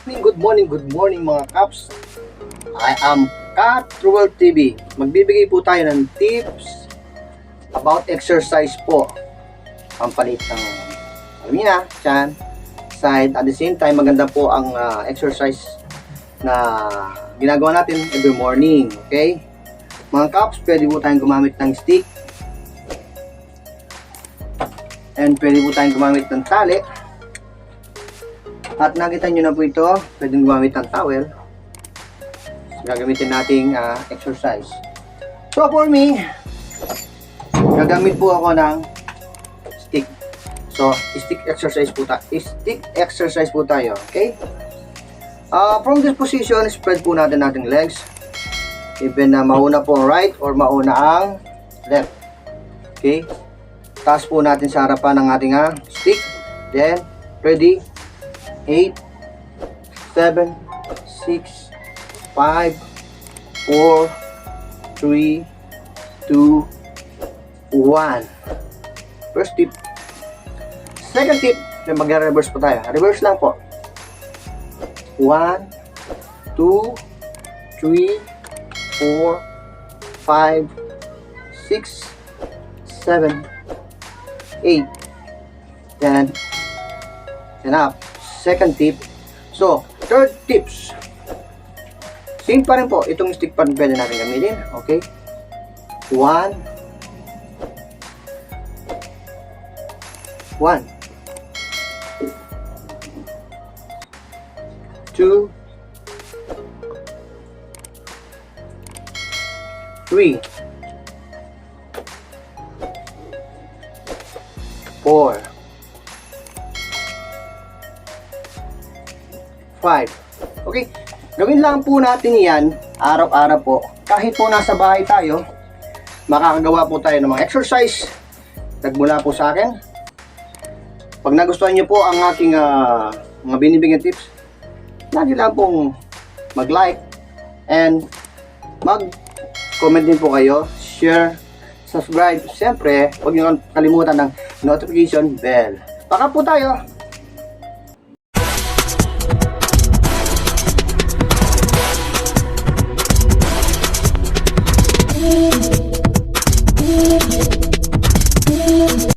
Good morning mga Kaps. I am Kat Truel TV. Magbibigay po tayo ng tips about exercise po. Pampalit ng almina, tiyan, side. At the same time, maganda po ang exercise na ginagawa natin every morning. Okay? Mga Kaps, pwede po tayong gumamit ng stick. And pwede po tayong gumamit ng tali. At nakita nyo na po ito, pwedeng gumamit ng towel. Gagamitin nating exercise. So for me, gagamit po ako ng stick. So, stick exercise po tayo. Okay? From this position, spread po natin ating legs. Even na mauna po ang right or mauna ang left. Okay? Taas po natin sa harapan ng ating stick. Then, ready? 8, 7, 6, 5, 4, 3, 2, 1. First tip. Second tip, mag-reverse po tayo. Reverse lang po. 1, 2, 3, 4, 5, 6, 7, 8, 10, and up. Second tip. So, third tips. Same pa rin po. Itong stick pa rin pwede natin gamitin. Okay? 1. 1. 2. 3. 4. 5. Okay, gawin lang po natin yan araw-araw po. Kahit po nasa bahay tayo, makakagawa po tayo ng mga exercise. Nagmula po sa akin. Pag nagustuhan nyo po ang aking mga binibigyan tips, lagi lang pong mag-like and mag-comment din po kayo, share, subscribe. Siyempre, huwag nyo kalimutan ng notification bell. Baka po tayo.